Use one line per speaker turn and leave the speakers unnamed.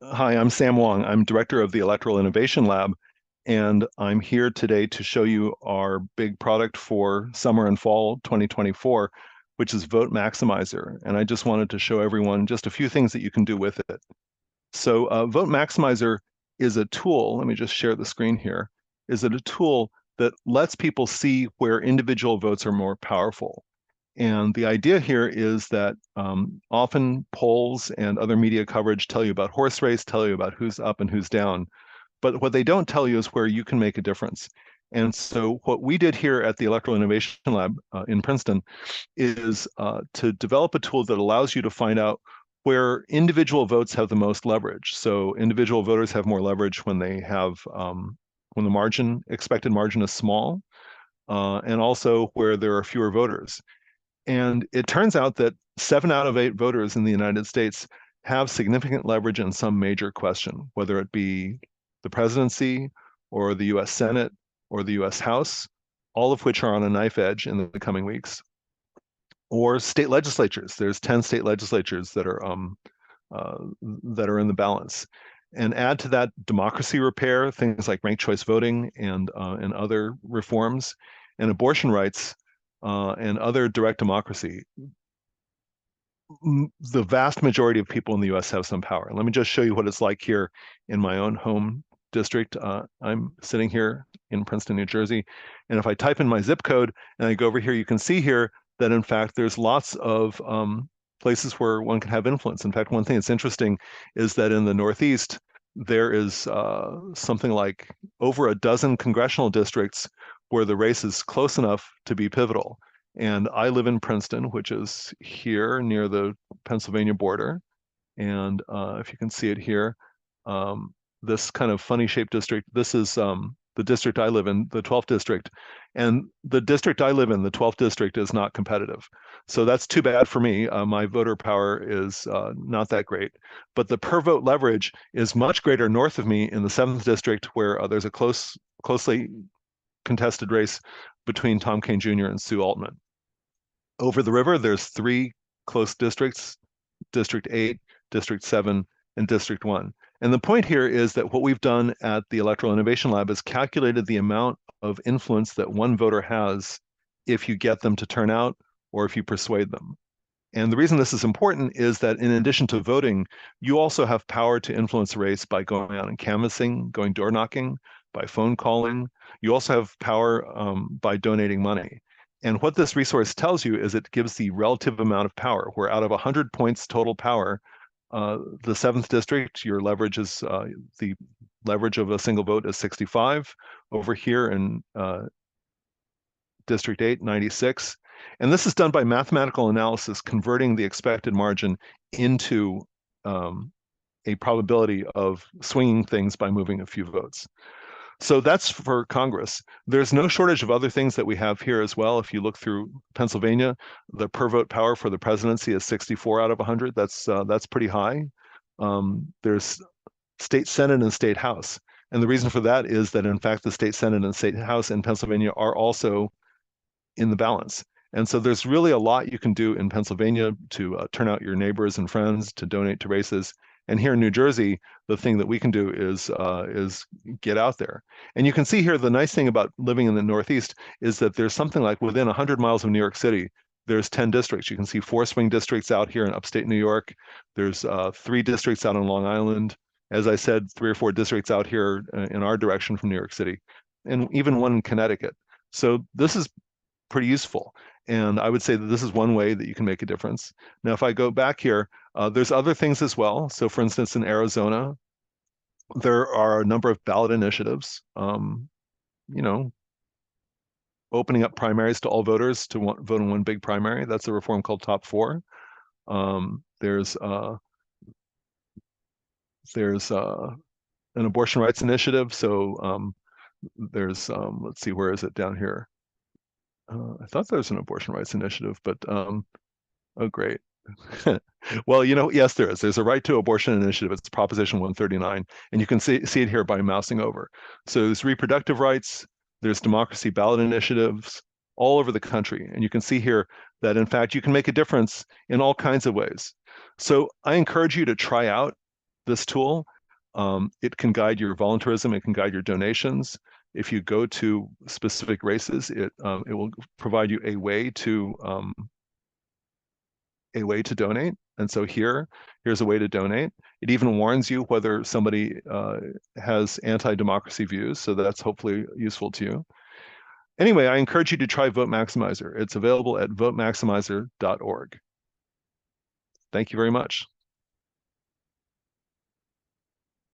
Hi, I'm Sam Wong. I'm director of the Electoral Innovation Lab, and I'm here today to show you our big product for summer and fall 2024, which is Vote Maximizer. And I just wanted to show everyone just a few things that you can do with it. So Vote Maximizer is a tool, let me just share the screen here, is it a tool that lets people see where individual votes are more powerful. And the idea here is that often polls and other media coverage tell you about horse race, tell you about who's up and who's down. But what they don't tell you is where you can make a difference. And so what we did here at the Electoral Innovation Lab in Princeton is to develop a tool that allows you to find out where individual votes have the most leverage. So individual voters have more leverage when they have when the expected margin is small, and also where there are fewer voters. And it turns out that 7 out of 8 voters in the United States have significant leverage in some major question, whether it be the presidency or the US Senate or the US House, all of which are on a knife edge in the coming weeks, or state legislatures. There's 10 state legislatures that are in the balance. And add to that democracy repair, things like ranked choice voting and other reforms, and abortion rights, and other direct democracy. The vast majority of people in the US have some power. Let me just show you what it's like here in my own home district. I'm sitting here in Princeton, New Jersey. And if I type in my zip code and I go over here, you can see here that in fact, there's lots of places where one can have influence. In fact, one thing that's interesting is that in the Northeast, there is something like over a dozen congressional districts where the race is close enough to be pivotal. And I live in Princeton, which is here near the Pennsylvania border. And if you can see it here, this kind of funny shaped district, this is the district I live in, the 12th district. And the district I live in, the 12th district, is not competitive. So that's too bad for me. My voter power is not that great. But the per vote leverage is much greater north of me in the 7th district, where there's a closely contested race between Tom Kean Jr. and Sue Altman. Over the river, there's 3 close districts, District 8, District 7, and District 1. And the point here is that what we've done at the Electoral Innovation Lab is calculated the amount of influence that one voter has if you get them to turn out or if you persuade them. And the reason this is important is that in addition to voting, you also have power to influence a race by going out and canvassing, going door knocking, by phone calling. You also have power by donating money. And what this resource tells you is it gives the relative amount of power, where out of 100 points total power, the 7th district, your leverage is the leverage of a single vote is 65. Over here in District 8, 96. And this is done by mathematical analysis, converting the expected margin into a probability of swinging things by moving a few votes. So that's for Congress. There's no shortage of other things that we have here as well. If you look through Pennsylvania, the per vote power for the presidency is 64 out of 100. That's pretty high. There's state Senate and state House. And the reason for that is that, in fact, the state Senate and state House in Pennsylvania are also in the balance. And so there's really a lot you can do in Pennsylvania to turn out your neighbors and friends, to donate to races. And here in New Jersey, the thing that we can do is get out there. And you can see here, the nice thing about living in the Northeast is that there's something like within 100 miles of New York City, there's 10 districts. You can see 4 swing districts out here in upstate New York. There's 3 districts out on Long Island. As I said, 3 or 4 districts out here in our direction from New York City, and even one in Connecticut. So this is pretty useful. And I would say that this is one way that you can make a difference. Now, if I go back here, there's other things as well. So for instance, in Arizona, there are a number of ballot initiatives, you know, opening up primaries to all voters to vote in one big primary. That's a reform called Top 4. There's an abortion rights initiative. So there's, let's see, where is it down here? I thought there was an abortion rights initiative, but oh, great. Well, yes, there is. There's a right to abortion initiative. It's Proposition 139, and you can see it here by mousing over. So there's reproductive rights, there's democracy ballot initiatives all over the country, and you can see here that, in fact, you can make a difference in all kinds of ways. So I encourage you to try out this tool. It can guide your voluntarism. It can guide your donations. If you go to specific races, it will provide you a way to donate. And so here's a way to donate. It even warns you whether somebody has anti-democracy views. So that's hopefully useful to you. Anyway, I encourage you to try Vote Maximizer. It's available at votemaximizer.org. Thank you very much.